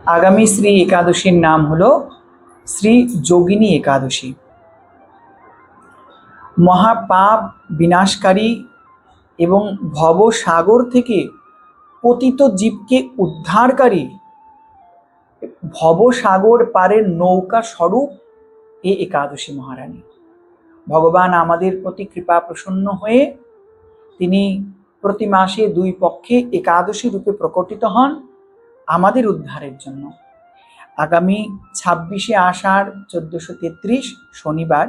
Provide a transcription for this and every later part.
আগামী শ্রী একাদশীর নাম হলো শ্রী যোগিনী একাদশী। মহাপাপ বিনাশকারী এবং ভবসাগর থেকে পতিত জীবকে উদ্ধারকারী ভবসাগর পারের নৌকা স্বরূপ এই একাদশী মহারানী। ভগবান আমাদের প্রতি কৃপা প্রসন্ন হয়ে তিনি প্রতি মাসে দুই পক্ষে একাদশী রূপে প্রকটিত হন আমাদের উদ্ধারের জন্য। আগামী 26শে আষাঢ় 1433 শনিবার,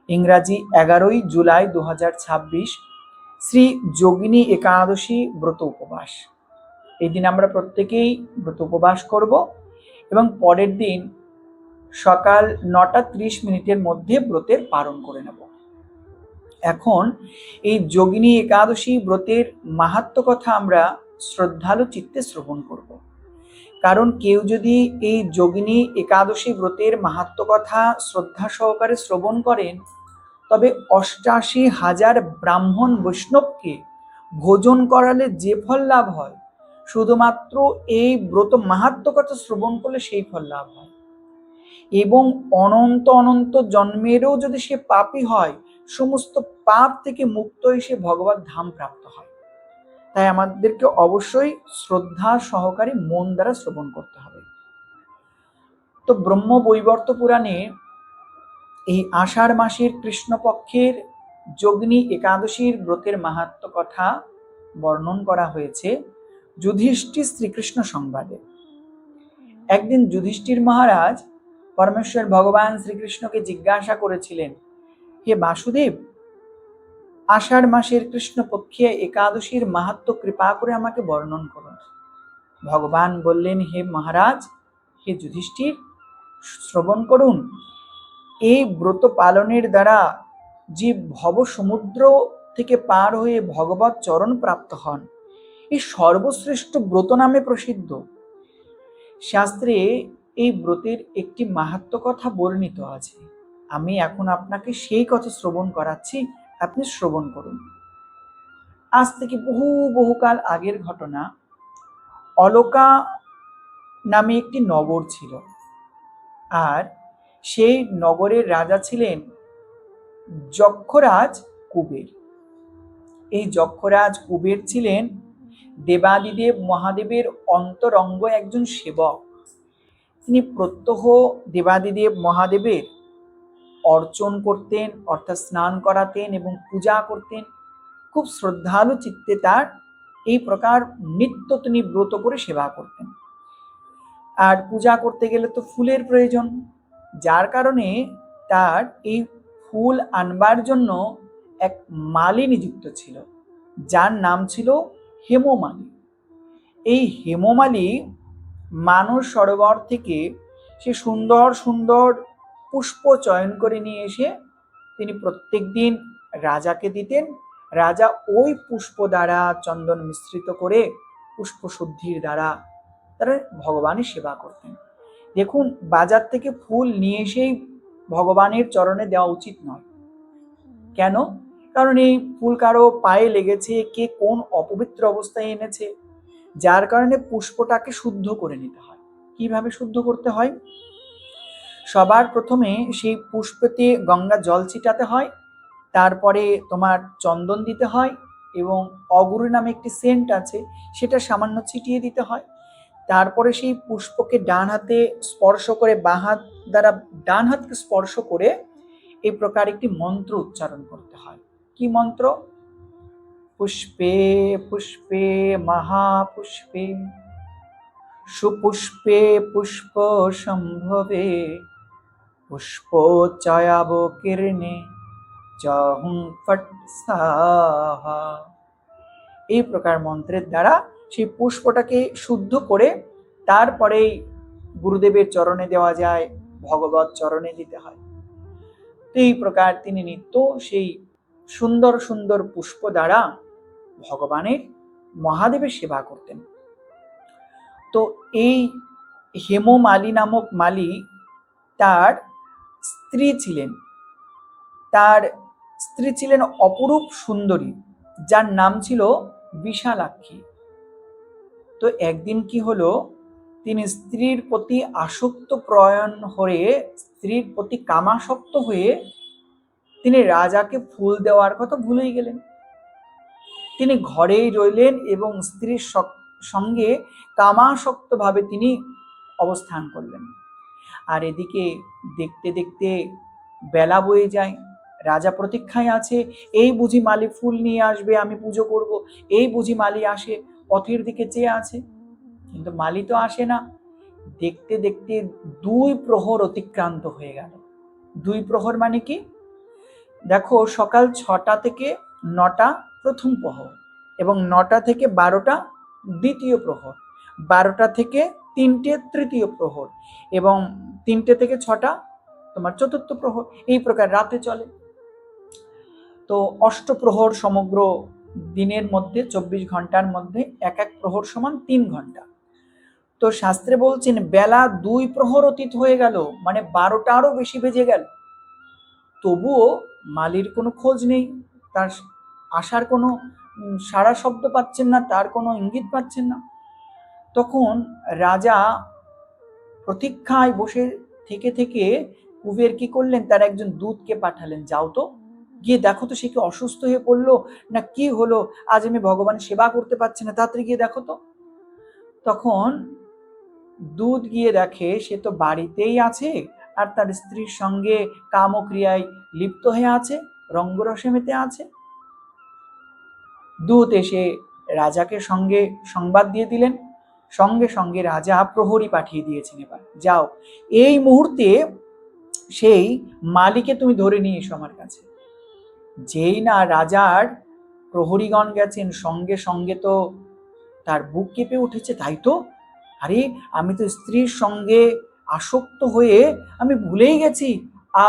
ইংরাজি 11ই জুলাই 2026 শ্রী যোগিনী একাদশী ব্রত উপবাস। এই দিন আমরা প্রত্যেকেই ব্রত উপবাস করব এবং পরের দিন সকাল 9:30 মধ্যে ব্রতের পালন করে নেব। এখন এই যোগিনী একাদশী ব্রতের মাহাত্ম্য কথা আমরা শ্রদ্ধালু চিত্তে শ্রবণ করব। কারণ কেউ যদি এই যোগিনী একাদশী ব্রতের মাহাত্ম্য কথা শ্রদ্ধা সহকারে শ্রবণ করেন, তবে 88,000 ব্রাহ্মণ বৈষ্ণবকে ভোজন করালে যে ফল লাভ হয়, শুধুমাত্র এই ব্রত মাহাত্ম্য কথা শ্রবণ করলে সেই ফল লাভ হয়। এবং অনন্ত অনন্ত জন্মেরও যদি সে পাপী হয়, সমস্ত পাপ থেকে মুক্ত হয়ে সে ভগবত ধাম প্রাপ্ত হয়। তাই আমাদেরকে অবশ্যই শ্রদ্ধা সহকারে মন দ্বারা শ্রবণ করতে হবে। তো ব্রহ্ম বৈবর্ত পুরাণে এই আষাঢ় মাসের কৃষ্ণপক্ষের যোগিনী একাদশীর ব্রতের মাহাত্ম্য কথা বর্ণন করা হয়েছে যুধিষ্ঠির শ্রীকৃষ্ণ সংবাদে। একদিন যুধিষ্ঠির মহারাজ পরমেশ্বর ভগবান শ্রীকৃষ্ণকে জিজ্ঞাসা করেছিলেন, হে বাসুদেব, আষাঢ় মাসের কৃষ্ণপক্ষে একাদশীর মাহাত্ম্য কৃপা করে আমাকে বর্ণন করুন। ভগবান বললেন, হে মহারাজ, হে যুধিষ্ঠির, শ্রবণ করুন। এই ব্রত পালনের দ্বারা যে ভব সমুদ্র থেকে পার হয়ে ভগবত চরণ প্রাপ্ত হন, এই সর্বশ্রেষ্ঠ ব্রত নামে প্রসিদ্ধ। শাস্ত্রে এই ব্রতের একটি মাহাত্ম্য কথা বর্ণিত আছে। আমি এখন আপনাকে সেই কথা শ্রবণ করাচ্ছি, আপনি শ্রবণ করুন। আজ থেকে বহুকাল আগের ঘটনা। অলোকা নামে একটি নগর ছিল, আর সেই নগরের রাজা ছিলেন যক্ষরাজ কুবের। এই যক্ষরাজ কুবের ছিলেন দেবাদিদেব মহাদেবের অন্তরঙ্গ একজন সেবক। তিনি প্রত্যহ দেবাদিদেব মহাদেবের অর্চন করতেন, অর্থাৎ স্নান করাতেন এবং পূজা করতেন। খুব শ্রদ্ধালু চিত্তে তার এই প্রকার নিত্য তিনি ব্রত করে সেবা করতেন। আর পূজা করতে গেলে তো ফুলের প্রয়োজন, যার কারণে তার এই ফুল আনবার জন্য এক মালী নিযুক্ত ছিল, যার নাম ছিল হেমমালী। এই হেমমালী মানস সরোবর থেকে সে সুন্দর সুন্দর পুষ্প চয়ন করে নিয়ে এসে তিনি প্রত্যেক দিন রাজাকে দিতেন। রাজা ওই পুষ্প দ্বারা চন্দন মিশ্রিত করে পুষ্প শুদ্ধির দ্বারা তারা ভগবানের সেবা করতেন। দেখুন, বাজার থেকে ফুল নিয়ে এসেই ভগবানের চরণে দেওয়া উচিত নয়। কেন? কারণ এই ফুল কারো পায়ে লেগেছে, কে কোন অপবিত্র অবস্থায় এনেছে, যার কারণে পুষ্পটাকে শুদ্ধ করে নিতে হয়। কিভাবে শুদ্ধ করতে হয়? সবার প্রথমে সেই পুষ্পতে গঙ্গা জল ছিটাতে হয়, তারপরে তোমার চন্দন দিতে হয় এবং অগুরু নামে একটি সেন্ট আছে, সেটা সামান্য ছিটিয়ে দিতে হয়। তারপরে সেই পুষ্পকে ডান হাতে স্পর্শ করে, বাঁ হাত দ্বারা ডান হাতকে স্পর্শ করে এই প্রকার একটি মন্ত্র উচ্চারণ করতে হয়। কি মন্ত্র? পুষ্পে পুষ্পে মহাপুষ্পে সুপুষ্পে পুষ্প সম্ভবে পুষ্পোচ্চয়াবকীর্ণে জহুং ফট স্বাহা। এই প্রকার মন্ত্রের দ্বারা সেই পুষ্পটাকে শুদ্ধ করে তারপরেই গুরুদেবের চরণে দেওয়া যায়, ভগবত চরণে দিতে হয়। তো এই প্রকার তিনি নিত্য সেই সুন্দর সুন্দর পুষ্প দ্বারা ভগবানের মহাদেবের সেবা করতেন। তো এই হেমমালী নামক মালী তার স্ত্রী ছিলেন অপরূপ সুন্দরী, যার নাম ছিল বিশালাক্ষী। তো একদিন কি হলো, তিনি স্ত্রীর প্রতি আসক্ত প্রয়ণ হয়ে, স্ত্রীর প্রতি কামাসক্ত হয়ে তিনি রাজাকে ফুল দেওয়ার কথা ভুলেই গেলেন। তিনি ঘরেই রইলেন এবং স্ত্রীর সঙ্গে কামাসক্ত ভাবে তিনি অবস্থান করলেন। আর এদিকে দেখতে দেখতে বেলা বয়ে যায়, রাজা প্রতীক্ষায় আছে, এই বুঝি মালি ফুল নিয়ে আসবে, আমি পুজো করব, এই বুঝি মালি আসে, পথের দিকে চেয়ে আছে, কিন্তু মালি তো আসে না। দেখতে দেখতে 2 প্রহর অতিক্রান্ত হয়ে গেল। 2 প্রহর মানে কি? দেখো, সকাল 6টা থেকে 9টা প্রথম প্রহর, এবং 9টা থেকে 12টা দ্বিতীয় প্রহর, 12টা থেকে 3টে তৃতীয় প্রহর, এবং 3টে থেকে 6টা তোমার চতুর্থ প্রহর। এই প্রকার রাতে চলে। তো অষ্টপ্রহর সমগ্র দিনের মধ্যে, 24 ঘন্টার মধ্যে এক এক প্রহর সমান 3 ঘন্টা। তো শাস্ত্রে বলছেন বেলা 2 প্রহর অতীত হয়ে গেল, মানে 12টা আরো বেশি বেজে গেল, তবুও মালির কোনো খোঁজ নেই, তার আসার কোনো সাড়া শব্দ পাচ্ছেন না, তার কোনো ইঙ্গিত পাচ্ছেন না। তখন রাজা প্রতীক্ষায় বসে থেকে থেকে কুবের কি করলেন, তার একজন দূতকে পাঠালেন, যাও তো গিয়ে দেখো তো সে কি অসুস্থ হয়ে পড়লো না কি হলো, আজ আমি ভগবানের সেবা করতে পারছি না, তাড়াতাড়ি গিয়ে দেখো তো। তখন দূত গিয়ে দেখে সে তো বাড়িতেই আছে, আর তার স্ত্রীর সঙ্গে কামক্রিয়ায় লিপ্ত হয়ে আছে, রঙ্গরসে মেতে আছে। দূত এসে রাজাকে সঙ্গে সংবাদ দিয়ে দিলেন। সঙ্গে সঙ্গে রাজা প্রহরী পাঠিয়ে দিয়েছেন, এবার যাও এই মুহূর্তে সেই মালিকে তুমি ধরে নিয়ে এসো আমার কাছে। যেই না রাজার প্রহরীগণ গেছেন, সঙ্গে সঙ্গে তো তার বুক কেঁপে উঠেছে, তাই তো, আরে আমি তো স্ত্রীর সঙ্গে আসক্ত হয়ে আমি ভুলেই গেছি,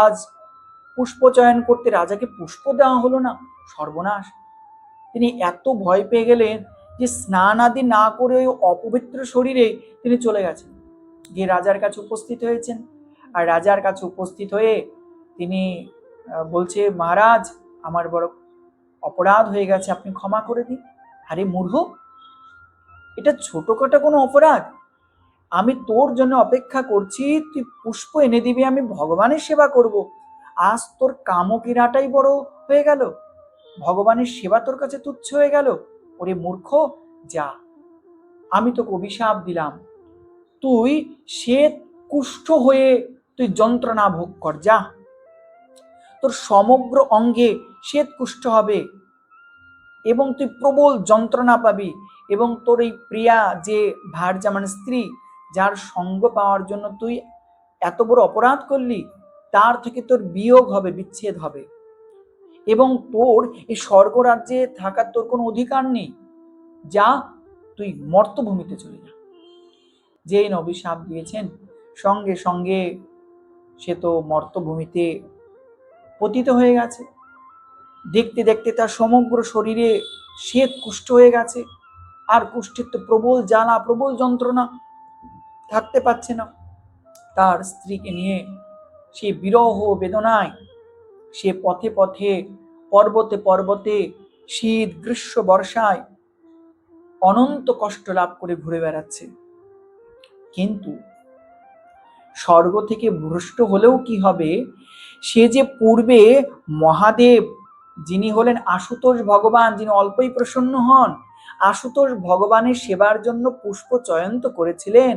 আজ পুষ্প চয়ন করতে রাজাকে পুষ্প দেওয়া হলো না, সর্বনাশ। তিনি এত ভয় পেয়ে গেলেন যে স্নান আদি না করে ওই অপবিত্র শরীরে তিনি চলে গেছেন, গিয়ে রাজার কাছে উপস্থিত হয়েছেন। আর রাজার কাছে উপস্থিত হয়ে তিনি বলছে, মহারাজ আমার বড় অপরাধ হয়ে গেছে, আপনি ক্ষমা করে দিন। আরে মূর্খ, এটা ছোটখাটো কোনো অপরাধ? আমি তোর জন্য অপেক্ষা করছি, তুই পুষ্প এনে দিবি, আমি ভগবানের সেবা করব, আজ তোর কামকিরাটাই বড় হয়ে গেল, ভগবানের সেবা তোর কাছে তুচ্ছ হয়ে গেল। ওরে মূর্খ, যা, আমি তোকে অভিশাপ দিলাম, তুই শ্বেত কুষ্ঠ হয়ে তুই যন্ত্রণা ভোগ কর, যা, তোর সমগ্র অঙ্গে শ্বেত কুষ্ঠ হবে এবং তুই প্রবল যন্ত্রণা পাবি, এবং তোর এই প্রিয়া যে ভার্যা মানে স্ত্রী, যার সঙ্গ পাওয়ার জন্য তুই এত বড় অপরাধ করলি, তার থেকে তোর বিয়োগ হবে, বিচ্ছেদ হবে, এবং তোর এই স্বর্গরাজ্যে থাকার তোর কোনো অধিকার নেই, যা, তুই মর্তভূমিতে চলে যা। যেই অভিশাপ দিয়েছেন সঙ্গে সঙ্গে সে তো মর্তভূমিতে পতিত হয়ে গেছে। দেখতে দেখতে তার সমগ্র শরীরে শ্বেত কুষ্ঠ হয়ে গেছে, আর কুষ্ঠের তো প্রবল জ্বালা, প্রবল যন্ত্রণা, থাকতে পারছে না। তার স্ত্রীকে নিয়ে সে বিরহ বেদনায় সে পথে পথে, পর্বতে পর্বতে, শীত গ্রীষ্ম বর্ষায় অনন্ত কষ্ট লাভ করে ঘুরে বেড়াচ্ছে। কিন্তু স্বর্গ থেকে ভ্রষ্ট হলেও কি হবে, সে যে পূর্বে মহাদেব, যিনি হলেন আশুতোষ ভগবান, যিনি অল্পই প্রসন্ন হন, আশুতোষ ভগবানের সেবার জন্য পুষ্প চয়ন তো করেছিলেন,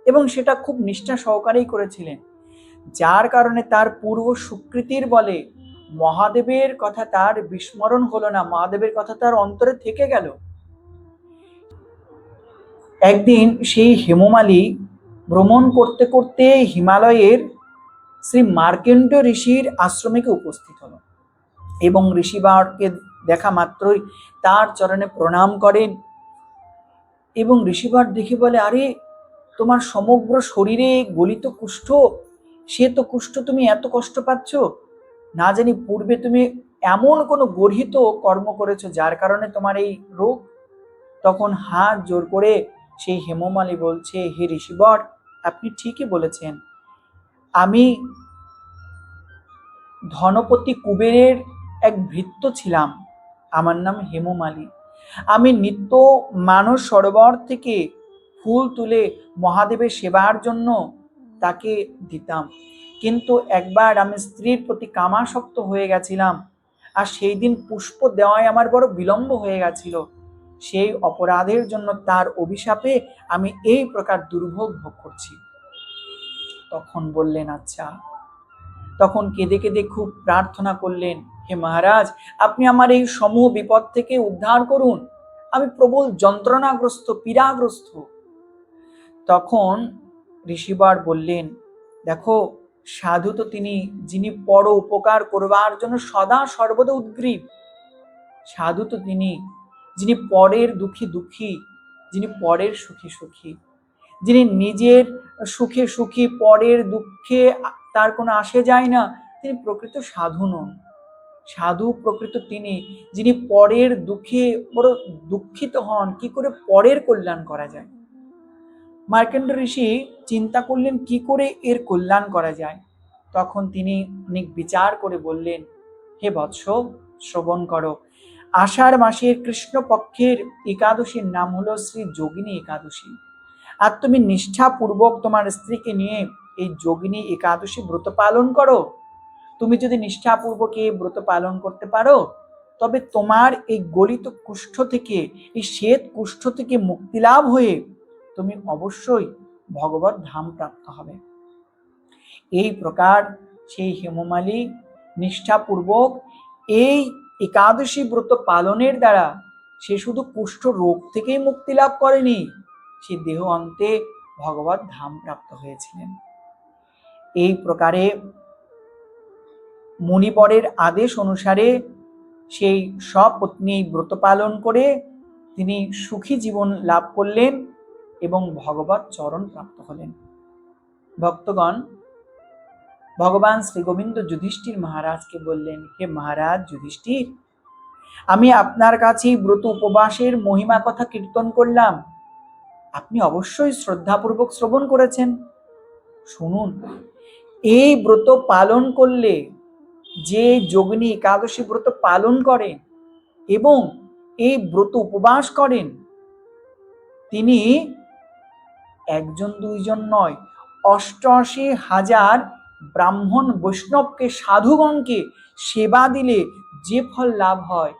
এবং সেটা খুব নিষ্ঠা সহকারেই করেছিলেন, যার কারণে তার পূর্ব সুকৃতির বলে মহাদেবের কথা তার বিস্মরণ হলো না, মহাদেবের কথা তার অন্তরে থেকে গেল। একদিন সেই হেমমালী ভ্রমণ করতে করতে হিমালয়ের শ্রী মার্কেন্ড ঋষির আশ্রমে উপস্থিত হলো, এবং ঋষিবারকে দেখা মাত্রই তার চরণে প্রণাম করেন, এবং ঋষিবার দেখে বলে, আরে তোমার সমগ্র শরীরে গলিত কুষ্ঠ, সে তো কুষ্ঠ, তুমি এত কষ্ট পাচ্ছ, না জানি পূর্বে তুমি এমন কোনো গর্হিত কর্ম করেছো যার কারণে তোমার এই রোগ। তখন হাত জোর করে সেই হেমমালী বলছে, হে ঋষিবর, আপনি ঠিকই বলেছেন, আমি ধনপতি কুবেরের এক ভৃত্য ছিলাম, আমার নাম হেমমালী। আমি নিত্য মানস সরোবর থেকে ফুল তুলে মহাদেবের সেবার জন্য তাকে দিতাম। কিন্তু একবার আমি স্ত্রীর প্রতি কামাসক্ত হয়ে গেছিলাম, আর সেই দিন পুষ্প দেওয়ায় আমার বড় বিলম্ব হয়ে গেছিল। সেই অপরাধের জন্য তার অভিশাপে আমি এই প্রকার দুর্ভোগ ভোগ করছি। তখন বললেন, আচ্ছা। তখন কেঁদে কেঁদে খুব প্রার্থনা করলেন, হে মহারাজ, আপনি আমার এই সমূহ বিপদ থেকে উদ্ধার করুন, আমি প্রবল যন্ত্রণাগ্রস্ত, পীড়াগ্রস্ত। তখন ঋষিবর বললেন, দেখো, সাধু তো তিনি যিনি পর উপকার করবার জন্য সদা সর্বদা উদ্গ্রীব। সাধু তো তিনি যিনি পরের দুঃখী দুঃখী, যিনি পরের সুখী সুখী, যিনি নিজের সুখে সুখী, পরের দুঃখে তার কোনো আসে যায় না, তিনি প্রকৃত সাধু নন। সাধু প্রকৃত তিনি যিনি পরের দুঃখে বড় দুঃখিত হন, কি করে পরের কল্যাণ করা যায়। মার্কেন্ড ঋষি চিন্তা করলেন কি করে এর কল্যাণ করা যায়। তখন তিনি অনেক বিচার করে বললেন, হে বৎস, শ্রবণ করো। আষাঢ় মাসের কৃষ্ণপক্ষের একাদশীর নাম হলো শ্রী যোগিনী একাদশী। আর তুমি নিষ্ঠাপূর্বক তোমার স্ত্রীকে নিয়ে এই যোগিনী একাদশী ব্রত পালন করো। তুমি যদি নিষ্ঠাপূর্বক এই ব্রত পালন করতে পারো, তবে তোমার এই গলিত কুষ্ঠ থেকে, এই শ্বেত কুষ্ঠ থেকে মুক্তি লাভ হয়ে তুমি অবশ্যই ভগবত ধাম প্রাপ্ত হবে। এই প্রকার সেই হেমমালী নিষ্ঠাপূর্বক এই একাদশী ব্রত পালনের দ্বারা সে শুধু কুষ্ঠ রোগ থেকেই মুক্তি লাভ করেনি, সে দেহ অন্তে ভগবত ধাম প্রাপ্ত হয়েছিলেন। এই প্রকারে মুনিবরের আদেশ অনুসারে সেই সপত্নী ব্রত পালন করে তিনি সুখী জীবন লাভ করলেন এবং ভগবত চরণ প্রাপ্ত হলেন। ভক্তগণ, ভগবান শ্রী গোবিন্দ যুধিষ্ঠির মহারাজকে বললেন, হে মহারাজ যুধিষ্ঠির, আমি আপনার কাছে ব্রত উপবাসের মহিমা কথা কীর্তন করলাম, আপনি অবশ্যই শ্রদ্ধাপূর্বক শ্রবণ করেছেন। শুনুন, এই ব্রত পালন করলে, যে যোগিনী একাদশী ব্রত পালন করেন এবং এই ব্রত উপবাস করেন, তিনি একজন দুইজন নয়, ৮৮,০০০ ব্রাহ্মণ বৈষ্ণবকে, সাধুগণকে সেবা দিলে যে ফল লাভ হয়,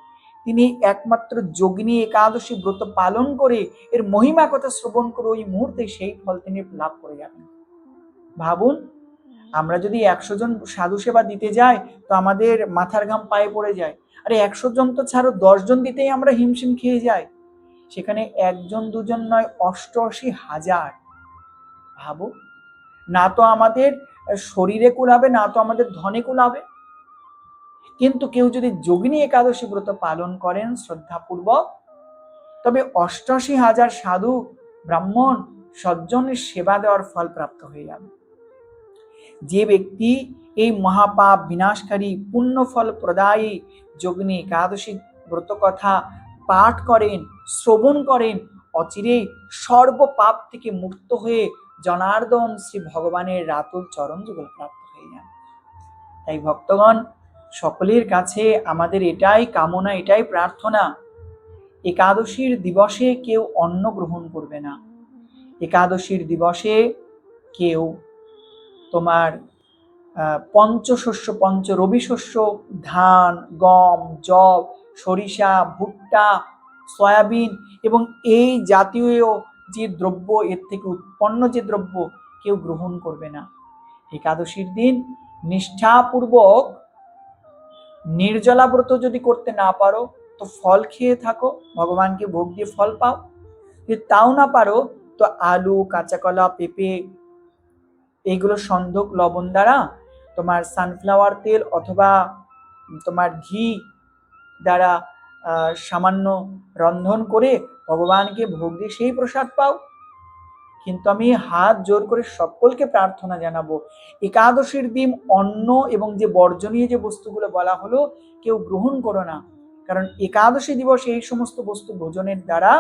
তিনি একমাত্র যোগিনী একাদশী ব্রত পালন করে এর মহিমা কথা শ্রবণ করে ওই মুহূর্তে সেই ফল তিনি লাভ করে যাবেন। ভাবুন, আমরা যদি ১০০ জন সাধু সেবা দিতে যাই তো আমাদের মাথার ঘাম পায়ে পড়ে যায়। আরে ১০০ জন তো ছাড়ো, ১০ জন দিতেই আমরা হিমশিম খেয়ে যাই, সেখানে একজন দুজন নয়, ৮৮,০০০। ভাবো, না তো আমাদের শরীরে কুলাবে, না তো আমাদের ধনে কুলাবে। কিন্তু কেউ যদি যোগিনী একাদশী ব্রত পালন করেন শ্রদ্ধাপূর্বক, তবে ৮৮,০০০ সাধু ব্রাহ্মণ সজ্জনের সেবা দেওয়ার ফল প্রাপ্ত হয়ে যাবে। যে ব্যক্তি এই মহাপাপ বিনাশকারী পুণ্যফল প্রদায়ী যোগিনী একাদশী ব্রত কথা পাঠ করেন, শ্রবণ করেন, অচিরেই সর্বপাপ থেকে মুক্ত হয়ে জনার্দন শ্রী ভগবানের রাতুল চরণ যুগল প্রাপ্ত হয়ে যান। তাই ভক্তগণ, সকলের কাছে আমাদের এটাই কামনা, এটাই প্রার্থনা, একাদশীর দিবসে কেউ অন্ন গ্রহণ করবে না। একাদশীর দিবসে কেউ তোমার পঞ্চশস্য, পঞ্চ রবি শস্য, ধান, গম, যব, সরিষা, ভুট্টা, সয়াবিন এবং এই জাতীয় যে দ্রব্য, এর থেকে উৎপন্ন যে দ্রব্য, কেউ গ্রহণ করবে না। একাদশীর দিন নিষ্ঠাপূর্বক নির্জলা ব্রত যদি করতে না পারো তো ফল খেয়ে থাকো, ভগবানকে ভোগ দিয়ে ফল পাও। যদি তাও না পারো তো আলু, কাঁচা কলা, পেঁপে, এইগুলো সন্ধক লবণ দ্বারা, তোমার সানফ্লাওয়ার তেল অথবা তোমার ঘি দ্বারা সামান্য রন্ধন করে ভগবানকে ভোগ দিয়ে সেই প্রসাদ পাও। কিন্তু আমি হাত জোর করে সকলকে প্রার্থনা জানাবো, একাদশীর দিন অন্ন এবং যে বর্জনীয় যে বস্তুগুলো বলা হলো কেউ গ্রহণ করো না। কারণ একাদশী দিবসে এই সমস্ত বস্তু ভোজনের দ্বারা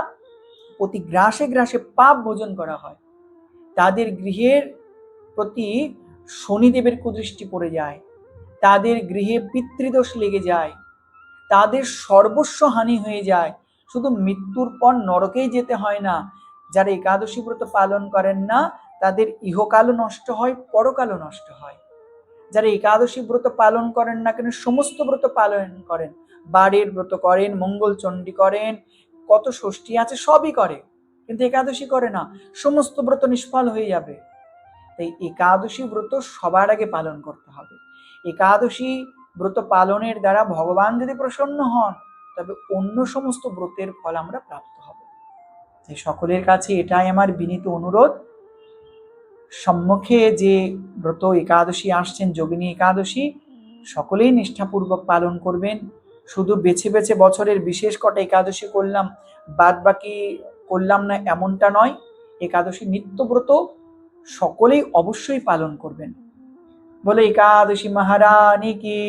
প্রতি গ্রাসে গ্রাসে পাপ ভোজন করা হয়। তাদের গৃহের প্রতি শনিদেবের কুদৃষ্টি পড়ে যায়, তাদের গৃহে পিতৃদোষ লেগে যায়, তাদের সর্বস্ব হানি হয়ে যায়। শুধু মৃত্যুর পর নরকেই যেতে হয় না, যারা একাদশী ব্রত পালন করেন না তাদের ইহকালও নষ্ট হয়, পরকালও নষ্ট হয়। যারা একাদশী ব্রত পালন করেন না কেন, সমস্ত ব্রত পালন করেন, বাড়ির ব্রত করেন, মঙ্গল চণ্ডী করেন, কত ষষ্ঠী আছে সবই করে, কিন্তু একাদশী করে না, সমস্ত ব্রত নিষ্ফল হয়ে যাবে। তাই একাদশী ব্রত সবার আগে পালন করতে হবে। একাদশী ব্রত পালনের দ্বারা ভগবান যদি প্রসন্ন হন, তবে অন্য সমস্ত ব্রতের ফল আমরা প্রাপ্ত হব। তাই সকলের কাছে এটাই আমার বিনীত অনুরোধ, সম্মুখে যে ব্রত একাদশী আসছেন, যোগিনী একাদশী, সকলেই নিষ্ঠাপূর্বক পালন করবেন। শুধু বেছে বেছে বছরের বিশেষ কটা একাদশী করলাম, বাদ বাকি করলাম না, এমনটা নয়। একাদশী নিত্যব্রত সকলেই অবশ্যই পালন করবেন। বলে একাদশী মহারানী কি।